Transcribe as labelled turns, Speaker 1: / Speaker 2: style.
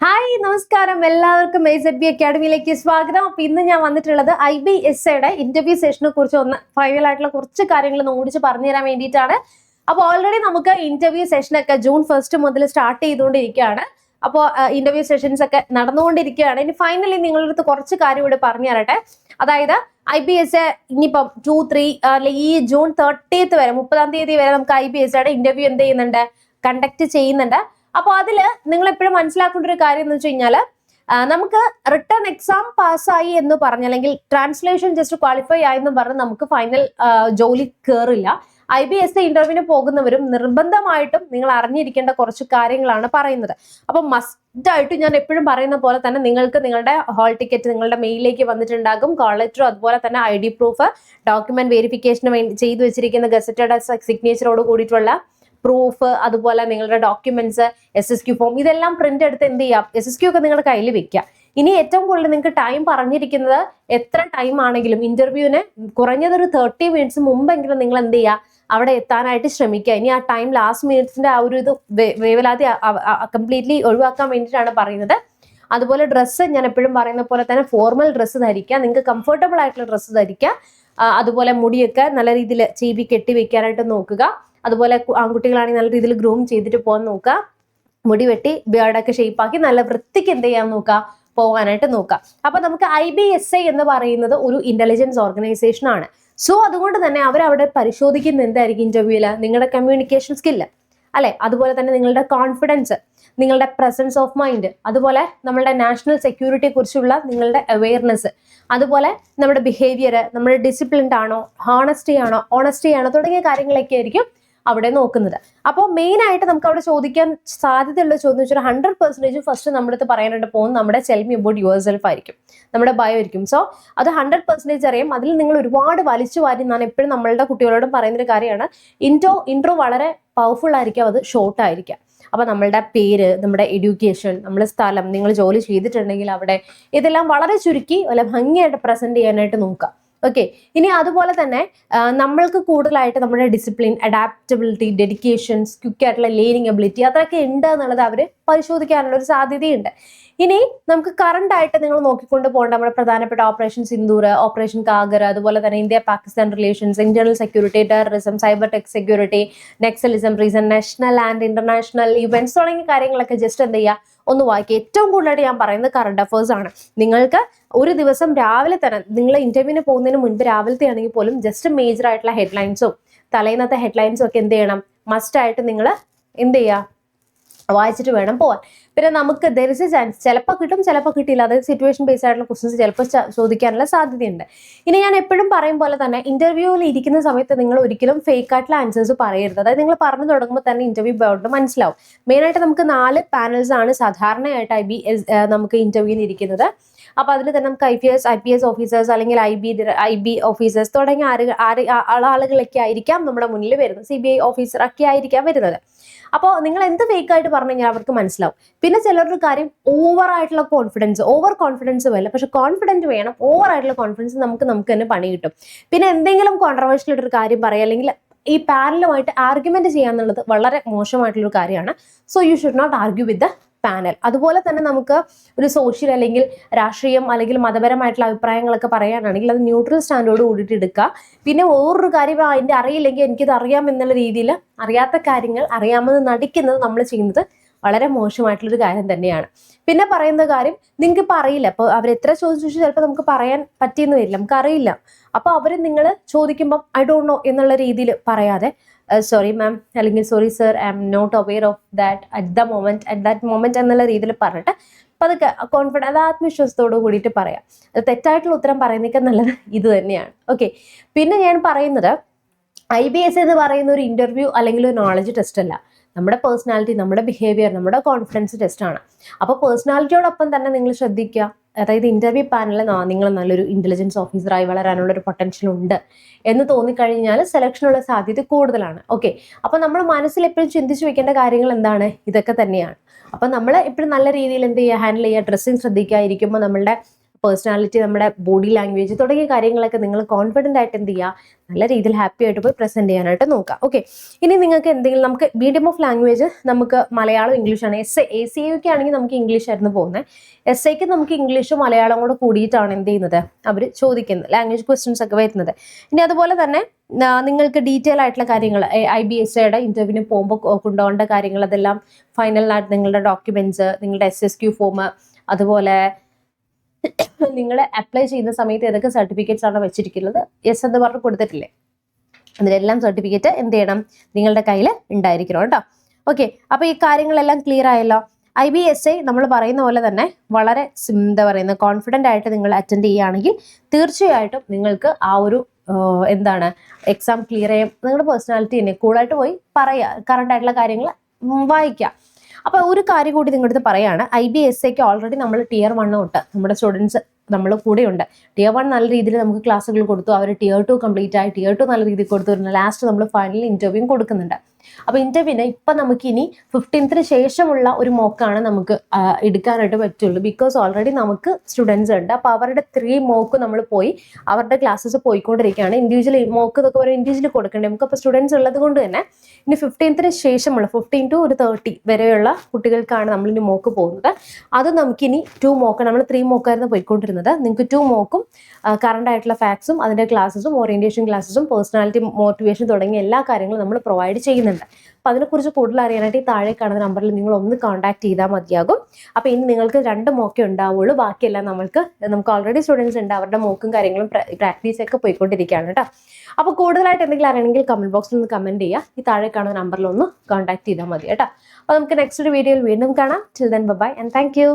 Speaker 1: Hi നമസ്കാരം, എല്ലാവർക്കും AZB അക്കാഡമിയിലേക്ക് സ്വാഗതം. അപ്പൊ ഇന്ന് ഞാൻ വന്നിട്ടുള്ളത് IBSAയുടെ ഇന്റർവ്യൂ സെഷനെ കുറിച്ച് ഫൈനൽ ആയിട്ടുള്ള കുറച്ച് കാര്യങ്ങൾ ഓടിച്ച് പറഞ്ഞു തരാൻ വേണ്ടിയിട്ടാണ്. അപ്പോൾ ഓൾറെഡി നമുക്ക് ഇന്റർവ്യൂ സെഷനൊക്കെ June 1 മുതൽ സ്റ്റാർട്ട് ചെയ്തുകൊണ്ടിരിക്കുകയാണ്. അപ്പോൾ ഇന്റർവ്യൂ സെഷൻസ് ഒക്കെ നടന്നുകൊണ്ടിരിക്കുകയാണ്. ഇനി ഫൈനലി നിങ്ങളുടെ അടുത്ത് കുറച്ച് കാര്യം ഇവിടെ പറഞ്ഞു തരട്ടെ. അതായത് IBSA ഇനിയിപ്പം 2-3 അല്ലെങ്കിൽ ഈ June 30 വരെ 30-ാം തീയതി വരെ നമുക്ക് IBSAയുടെ ഇന്റർവ്യൂ എന്ത് ചെയ്യുന്നുണ്ട്, കണ്ടക്ട് ചെയ്യുന്നുണ്ട്. അപ്പോൾ അതില് നിങ്ങൾ എപ്പോഴും മനസ്സിലാക്കേണ്ട ഒരു കാര്യം എന്ന് വെച്ച് കഴിഞ്ഞാല് നമുക്ക് റിട്ടേൺ എക്സാം പാസ്സായി എന്ന് പറഞ്ഞ അല്ലെങ്കിൽ ട്രാൻസ്ലേഷൻ ജസ്റ്റ് ക്വാളിഫൈ ആയെന്ന് പറഞ്ഞ് നമുക്ക് ഫൈനൽ ജോലി കയറില്ല. IBSA ഇന്റർവ്യൂവിന് പോകുന്നവരും നിർബന്ധമായിട്ടും നിങ്ങൾ അറിഞ്ഞിരിക്കേണ്ട കുറച്ച് കാര്യങ്ങളാണ് പറയുന്നത്. അപ്പൊ മസ്റ്റായിട്ട് ഞാൻ എപ്പോഴും പറയുന്ന പോലെ തന്നെ നിങ്ങൾക്ക് നിങ്ങളുടെ ഹോൾ ടിക്കറ്റ് നിങ്ങളുടെ മെയിലിലേക്ക് വന്നിട്ടുണ്ടാകും, കോൾ ലെറ്റർ, അതുപോലെ തന്നെ ID പ്രൂഫ്, ഡോക്യുമെന്റ് വെരിഫിക്കേഷന് വേണ്ടി ചെയ്തു വെച്ചിരിക്കുന്ന ഗസറ്റഡ് സിഗ്നേച്ചറോട് കൂടിയിട്ടുള്ള പ്രൂഫ്, അതുപോലെ നിങ്ങളുടെ ഡോക്യുമെന്റ്സ്, SSQ ഫോം, ഇതെല്ലാം പ്രിന്റ് എടുത്ത് എന്ത് ചെയ്യാം, SSQ ഒക്കെ നിങ്ങളുടെ കയ്യിൽ വെക്കുക. ഇനി ഏറ്റവും കൂടുതൽ നിങ്ങൾക്ക് ടൈം പറഞ്ഞിരിക്കുന്നത് എത്ര ടൈം ആണെങ്കിലും ഇന്റർവ്യൂവിന് കുറഞ്ഞതൊരു 30 മിനിറ്റ്സ് മുമ്പെങ്കിലും നിങ്ങൾ എന്ത് ചെയ്യുക, അവിടെ എത്താനായിട്ട് ശ്രമിക്കുക. ഇനി ആ ടൈം ലാസ്റ്റ് മിനിറ്റ്സിന്റെ ആ ഒരു ഇത് വേവലാതി കംപ്ലീറ്റ്ലി ഒഴിവാക്കാൻ വേണ്ടിയിട്ടാണ് പറയുന്നത്. അതുപോലെ ഡ്രസ്സ് ഞാൻ എപ്പോഴും പറയുന്ന പോലെ തന്നെ ഫോർമൽ ഡ്രസ്സ് ധരിക്കുക, നിങ്ങൾക്ക് കംഫർട്ടബിൾ ആയിട്ടുള്ള ഡ്രസ്സ് ധരിക്കുക. അതുപോലെ മുടിയൊക്കെ നല്ല രീതിയിൽ ചീവി കെട്ടി വെക്കാനായിട്ട് നോക്കുക. അതുപോലെ ആൺകുട്ടികളാണെങ്കിൽ നല്ല രീതിയിൽ ഗ്രൂം ചെയ്തിട്ട് പോകാൻ നോക്കുക. മുടി വെട്ടി ബിയർഡൊക്കെ ഷേപ്പാക്കി നല്ല വൃത്തിക്ക് എന്ത് ചെയ്യാൻ നോക്കുക, പോകാനായിട്ട് നോക്കുക. അപ്പൊ നമുക്ക് IBSA എന്ന് പറയുന്നത് ഒരു ഇന്റലിജൻസ് ഓർഗനൈസേഷൻ ആണ്. സോ അതുകൊണ്ട് തന്നെ അവരവിടെ പരിശോധിക്കുന്ന എന്തായിരിക്കും ഇന്റർവ്യൂല്, നിങ്ങളുടെ കമ്മ്യൂണിക്കേഷൻ സ്കില്ല് അല്ലെ, അതുപോലെ തന്നെ നിങ്ങളുടെ കോൺഫിഡൻസ്, നിങ്ങളുടെ പ്രസൻസ് ഓഫ് മൈൻഡ്, അതുപോലെ നമ്മളുടെ നാഷണൽ സെക്യൂരിറ്റിയെ കുറിച്ചുള്ള നിങ്ങളുടെ അവെയർനെസ്, അതുപോലെ നമ്മുടെ ബിഹേവിയർ, നമ്മുടെ ഡിസിപ്ലിൻഡ് ആണോ, ഓണസ്റ്റി ആണോ തുടങ്ങിയ കാര്യങ്ങളൊക്കെ ആയിരിക്കും അവിടെ നോക്കുന്നത്. അപ്പോൾ മെയിൻ ആയിട്ട് നമുക്ക് അവിടെ ചോദിക്കാൻ സാധ്യതയുള്ള ചോദ്യം വെച്ചാൽ 100% ഫസ്റ്റ് നമ്മുടെ അടുത്ത് പറയാനായിട്ട് പോകുന്നത് നമ്മുടെ tell me about your self ആയിരിക്കും, നമ്മുടെ ബയോ ആയിരിക്കും. സോ അത് 100% അറിയാം. അതിൽ നിങ്ങൾ ഒരുപാട് വലിച്ചു വാരി, ഞാൻ എപ്പോഴും നമ്മളുടെ കുട്ടികളോടും പറയുന്നൊരു കാര്യമാണ്, ഇൻട്രോ വളരെ പവർഫുൾ ആയിരിക്കാം, അത് ഷോർട്ട് ആയിരിക്കാം. അപ്പൊ നമ്മളുടെ പേര്, നമ്മുടെ എഡ്യൂക്കേഷൻ, നമ്മുടെ സ്ഥലം, നിങ്ങൾ ജോലി ചെയ്തിട്ടുണ്ടെങ്കിൽ അവിടെ, ഇതെല്ലാം വളരെ ചുരുക്കി വല്ല ഭംഗിയായിട്ട് പ്രസന്റ് ചെയ്യാനായിട്ട് നോക്കുക. ഓക്കെ, ഇനി അതുപോലെ തന്നെ നമ്മൾക്ക് കൂടുതലായിട്ട് നമ്മുടെ ഡിസിപ്ലിൻ, അഡാപ്റ്റബിലിറ്റി, ഡെഡിക്കേഷൻസ്, ക്വിക്ക് ആയിട്ടുള്ള ലേണിംഗ് എബിലിറ്റി, അതൊക്കെ ഉണ്ട് എന്നുള്ളത് അവർ പരിശോധിക്കാനുള്ള ഒരു സാധ്യതയുണ്ട്. ഇനി നമുക്ക് കറണ്ട് ആയിട്ട് നിങ്ങൾ നോക്കിക്കൊണ്ട് പോകേണ്ട നമ്മുടെ പ്രധാനപ്പെട്ട ഓപ്പറേഷൻ സിന്ദൂർ, ഓപ്പറേഷൻ കാഗർ, അതുപോലെ തന്നെ India-Pakistan relations, internal security, terrorism, cyber tech security, naxalism, reason, national and international events തുടങ്ങിയ കാര്യങ്ങളൊക്കെ ജസ്റ്റ് എന്ത് ചെയ്യുക, ഒന്ന് വായിക്കുക. ഏറ്റവും കൂടുതലായിട്ട് ഞാൻ പറയുന്നത് കറണ്ട് അഫേഴ്സ് ആണ്. നിങ്ങൾക്ക് ഒരു ദിവസം രാവിലെ തന്നെ, നിങ്ങൾ ഇന്റർവ്യൂവിന് പോകുന്നതിന് മുൻപ് രാവിലത്തെ ആണെങ്കിൽ പോലും ജസ്റ്റ് മേജർ ആയിട്ടുള്ള ഹെഡ്ലൈൻസും തലേന്നത്തെ ഹെഡ്ലൈൻസും ഒക്കെ എന്ത് ചെയ്യണം, മസ്റ്റ് ആയിട്ട് നിങ്ങൾ എന്ത് ചെയ്യുക, വായിച്ചിട്ട് വേണം പോവാൻ. പിന്നെ നമുക്ക് ദർ ഇസ് എ ചാൻസ്, ചിലപ്പോൾ കിട്ടും ചിലപ്പോൾ കിട്ടില്ല, അതായത് സിറ്റുവേഷൻ ബേസ്ഡ് ആയിട്ടുള്ള ക്വസ്റ്റ്യൻസ് ചിലപ്പോൾ ചോദിക്കാനുള്ള സാധ്യതയുണ്ട്. ഇനി ഞാൻ എപ്പോഴും പറയും പോലെ തന്നെ ഇന്റർവ്യൂവിൽ ഇരിക്കുന്ന സമയത്ത് നിങ്ങൾ ഒരിക്കലും ഫേക്ക് ആയിട്ടുള്ള ആൻസേഴ്സ് പറയരുത്. അതായത് നിങ്ങൾ പറഞ്ഞു തുടങ്ങുമ്പോൾ തന്നെ ഇന്റർവ്യൂ ബോർഡ് മനസ്സിലാവും. മെയിനായിട്ട് നമുക്ക് 4 പാനൽസ് ആണ് സാധാരണയായിട്ട് നമുക്ക് ഇന്റർവ്യൂവിന് ഇരിക്കുന്നത്. അപ്പൊ അതിൽ തന്നെ നമുക്ക് IPS ഓഫീസേഴ്സ് അല്ലെങ്കിൽ IB ഓഫീസേഴ്സ് തുടങ്ങിയ ആളുകളൊക്കെ ആയിരിക്കാം നമ്മുടെ മുന്നിൽ വരുന്നത്. CBI ഓഫീസർ ഒക്കെ ആയിരിക്കാം വരുന്നത്. അപ്പോൾ നിങ്ങൾ എന്ത് ഫേക്ക് ആയിട്ട് പറഞ്ഞു കഴിഞ്ഞാൽ അവർക്ക് മനസ്സിലാവും. പിന്നെ ചിലരുടെ കാര്യം ഓവർ കോൺഫിഡൻസ് വേണ്ട, പക്ഷെ കോൺഫിഡൻറ്റ് വേണം. ഓവർ ആയിട്ടുള്ള കോൺഫിഡൻസ് നമുക്ക് തന്നെ പണി കിട്ടും. പിന്നെ എന്തെങ്കിലും കോൺട്രവേഴ്ഷ്യൽ ആയിട്ടൊരു കാര്യം പറയുക, അല്ലെങ്കിൽ ഈ പാനലുമായിട്ട് ആർഗ്യുമെന്റ് ചെയ്യാന്നുള്ളത് വളരെ മോശമായിട്ടുള്ളൊരു കാര്യമാണ്. So you should not argue with the panel. അതുപോലെ തന്നെ നമുക്ക് ഒരു സോഷ്യൽ അല്ലെങ്കിൽ രാഷ്ട്രീയം അല്ലെങ്കിൽ മതപരമായിട്ടുള്ള അഭിപ്രായങ്ങളൊക്കെ പറയാനാണെങ്കിൽ അത് ന്യൂട്രൽ സ്റ്റാൻഡോട് കൂടിയിട്ട് എടുക്കുക. പിന്നെ വേറൊരു കാര്യം അതിൻ്റെ അറിയില്ലെങ്കിൽ എനിക്കിത് അറിയാം എന്നുള്ള രീതിയിൽ അറിയാത്ത കാര്യങ്ങൾ അറിയാമെന്ന് നടിക്കുന്നത് നമ്മൾ ചെയ്യുന്നത് വളരെ മോശമായിട്ടുള്ളൊരു കാര്യം തന്നെയാണ്. പിന്നെ പറയുന്ന കാര്യം, നിങ്ങൾക്ക് ഇപ്പം അറിയില്ല, അപ്പോൾ അവരെത്ര ചോദിച്ചു ചിലപ്പോൾ നമുക്ക് പറയാൻ പറ്റിയെന്ന് വരില്ല, നമുക്ക് അറിയില്ല. അപ്പോൾ അവർ നിങ്ങൾ ചോദിക്കുമ്പം ഐ ഡോണ്ട് നോ എന്നുള്ള രീതിയിൽ പറയാതെ സോറി മാം അല്ലെങ്കിൽ sorry sir, I am not aware of that at that moment എന്നുള്ള രീതിയിൽ പറഞ്ഞിട്ട് അതൊക്കെ കോൺഫിഡൻസ്, ആത്മവിശ്വാസത്തോട് കൂടിയിട്ട് പറയാം. അത് തെറ്റായിട്ടുള്ള ഉത്തരം പറയുന്നതൊക്കെ നല്ലത് ഇത് തന്നെയാണ്. ഓക്കെ, പിന്നെ ഞാൻ പറയുന്നത് IBSA എന്ന് പറയുന്ന ഒരു ഇന്റർവ്യൂ അല്ലെങ്കിൽ ഒരു നോളജ് ടെസ്റ്റ് അല്ല, നമ്മുടെ പേഴ്സണാലിറ്റി, നമ്മുടെ ബിഹേവിയർ, നമ്മുടെ കോൺഫിഡൻസ് ടെസ്റ്റാണ്. അപ്പോൾ പേഴ്സണാലിറ്റിയോടൊപ്പം തന്നെ നിങ്ങൾ ശ്രദ്ധിക്കുക, അതായത് ഇന്റർവ്യൂ പാനലിൽ നിങ്ങൾ നല്ലൊരു ഇന്റലിജൻസ് ഓഫീസറായി വളരാനുള്ള ഒരു പൊട്ടൻഷ്യൽ ഉണ്ട് എന്ന് തോന്നിക്കഴിഞ്ഞാൽ സെലക്ഷനുള്ള സാധ്യത കൂടുതലാണ്. ഓക്കെ, അപ്പൊ നമ്മൾ മനസ്സിൽ എപ്പോഴും ചിന്തിച്ചു വെക്കേണ്ട കാര്യങ്ങൾ എന്താണ്, ഇതൊക്കെ തന്നെയാണ്. അപ്പൊ നമ്മൾ എപ്പോഴും നല്ല രീതിയിൽ എന്ത് ചെയ്യുക, ഹാൻഡിൽ ചെയ്യുക, ഡ്രസ്സിങ് ശ്രദ്ധിക്കുക, ഇരിക്കുമ്പോൾ നമ്മളുടെ പേഴ്സണാലിറ്റി, നമ്മുടെ ബോഡി ലാംഗ്വേജ് തുടങ്ങിയ കാര്യങ്ങളൊക്കെ നിങ്ങൾ കോൺഫിഡൻ്റ് ആയിട്ട് എന്ത് ചെയ്യുക, നല്ല രീതിയിൽ ഹാപ്പി ആയിട്ട് പോയി പ്രസന്റ് ചെയ്യാനായിട്ട് നോക്കുക. ഓക്കെ, ഇനി നിങ്ങൾക്ക് എന്തെങ്കിലും നമുക്ക് മീഡിയം ഓഫ് ലാംഗ്വേജ് നമുക്ക് മലയാളം ഇംഗ്ലീഷാണ്. ACA ആണെങ്കിൽ നമുക്ക് ഇംഗ്ലീഷ് ആയിരുന്നു പോകുന്നത്. SAക്ക് നമുക്ക് ഇംഗ്ലീഷും മലയാളം കൂടെ കൂടിയിട്ടാണ് എന്ത് ചെയ്യുന്നത്, അവർ ചോദിക്കുന്നത് ലാംഗ്വേജ് ക്വസ്റ്റ്യൻസ് ഒക്കെ വരുന്നത്. ഇനി അതുപോലെ തന്നെ നിങ്ങൾക്ക് ഡീറ്റെയിൽ ആയിട്ടുള്ള കാര്യങ്ങൾ IBSAയുടെ ഇന്റർവ്യൂവിന് പോകുമ്പോൾ കൊണ്ടുപോകേണ്ട കാര്യങ്ങൾ, അതെല്ലാം ഫൈനലായിട്ട് നിങ്ങളുടെ ഡോക്യുമെന്റ്സ്, നിങ്ങളുടെ SSQ ഫോം, അതുപോലെ നിങ്ങൾ അപ്ലൈ ചെയ്യുന്ന സമയത്ത് ഏതൊക്കെ സർട്ടിഫിക്കറ്റ്സ് ആണ് വെച്ചിരിക്കുന്നത്, യെസ് എന്ന് പറഞ്ഞ് കൊടുത്തിട്ടില്ലേ, അതിലെല്ലാം സർട്ടിഫിക്കറ്റ് എന്ത് ചെയ്യണം, നിങ്ങളുടെ കയ്യിൽ ഉണ്ടായിരിക്കണം കേട്ടോ. ഓക്കെ, അപ്പൊ ഈ കാര്യങ്ങളെല്ലാം ക്ലിയർ ആയല്ലോ. IBSA നമ്മൾ പറയുന്ന പോലെ തന്നെ വളരെ എന്താ പറയുന്നത്, കോൺഫിഡൻ്റ് ആയിട്ട് നിങ്ങൾ അറ്റൻഡ് ചെയ്യുകയാണെങ്കിൽ തീർച്ചയായിട്ടും നിങ്ങൾക്ക് ആ ഒരു എന്താണ് എക്സാം ക്ലിയർ ചെയ്യാൻ നിങ്ങളുടെ പേഴ്സണാലിറ്റി തന്നെ കൂളായിട്ട് പോയി പറയുക, കറണ്ട് ആയിട്ടുള്ള കാര്യങ്ങൾ വായിക്കുക. അപ്പോൾ ഒരു കാര്യം കൂടി നിങ്ങളുടെ അടുത്ത് പറയാണ്, IBSAക്ക് ഓൾറെഡി നമ്മൾ Tier 1 തൊട്ട് നമ്മുടെ സ്റ്റുഡൻസ് നമ്മൾ കൂടെയുണ്ട്. Tier 1 നല്ല രീതിയിൽ നമുക്ക് ക്ലാസ്സുകൾ കൊടുത്തു, അവർ Tier 2 കംപ്ലീറ്റ് ആയി, Tier 2 നല്ല രീതിയിൽ കൊടുത്തു, ലാസ്റ്റ് നമ്മൾ ഫൈനൽ ഇന്റർവ്യൂ കൊടുക്കുന്നുണ്ട്. അപ്പോൾ ഇന്റർവ്യൂവിന് ഇപ്പം നമുക്കിനി 15th ശേഷമുള്ള ഒരു മോക്കാണ് നമുക്ക് എടുക്കാനായിട്ട് പറ്റുള്ളൂ. ബിക്കോസ് ഓൾറെഡി നമുക്ക് സ്റ്റുഡൻസ് ഉണ്ട്. അപ്പോൾ അവരുടെ 3 മോക്ക് നമ്മൾ പോയി അവരുടെ ക്ലാസ്സസ് പോയിക്കൊണ്ടിരിക്കുകയാണ്. ഇൻഡിവിജ്വൽ മോക്ക് ഇതൊക്കെ ഒരു ഇൻഡിവിജ്വൽ കൊടുക്കേണ്ടത് നമുക്ക്. അപ്പോൾ സ്റ്റുഡൻസ് ഉള്ളത് കൊണ്ട് തന്നെ ഇനി 15th ശേഷമുള്ള 15 to 30 വരെയുള്ള കുട്ടികൾക്കാണ് നമ്മളിനി മോക്ക് പോകുന്നത്. അത് നമുക്കിനി 2 മോക്ക്, നമ്മൾ 3 മോക്കായിരുന്നു പോയിക്കൊണ്ടിരുന്നത്. നിങ്ങൾക്ക് 2 മോക്കും കറണ്ട് ആയിട്ടുള്ള ഫാക്ട്സും അതിൻ്റെ ക്ലാസ്സസും ഓറിയന്റേഷൻ ക്ലാസ്സസും പേഴ്സണാലിറ്റി മോട്ടിവേഷൻ തുടങ്ങിയ എല്ലാ കാര്യങ്ങളും നമ്മൾ പ്രൊവൈഡ് ചെയ്യുന്നുണ്ട്. അപ്പോൾ അതിനെക്കുറിച്ച് കൂടുതൽ അറിയാനായിട്ട് ഈ താഴെ കാണുന്ന നമ്പറിൽ നിങ്ങൾ ഒന്ന് കോൺടാക്ട് ചെയ്താൽ മതിയാകും. അപ്പോൾ ഇനി നിങ്ങൾക്ക് 2 മോക്കേ ഉണ്ടാവുള്ളൂ, ബാക്കിയെല്ലാം നമുക്ക് ഓൾറെഡി സ്റ്റുഡൻസ് ഉണ്ട്, അവരുടെ മോക്കും കാര്യങ്ങളും പ്രാക്ടീസ് ഒക്കെ പോയിക്കൊണ്ടിരിക്കുകയാണ് കേട്ടോ. അപ്പോൾ കൂടുതലായിട്ട് എന്തെങ്കിലും അറിയണമെങ്കിൽ കമന്റ് ബോക്സിൽ ഒന്ന് കമന്റ് ചെയ്യുക, ഈ താഴെ കാണുന്ന നമ്പറിൽ ഒന്ന് കോൺടാക്ട് ചെയ്താൽ മതി കേട്ടോ. അപ്പോൾ നമുക്ക് നെക്സ്റ്റ് ഒരു വീഡിയോയിൽ വീണ്ടും കാണാം. Till then bye and thank you.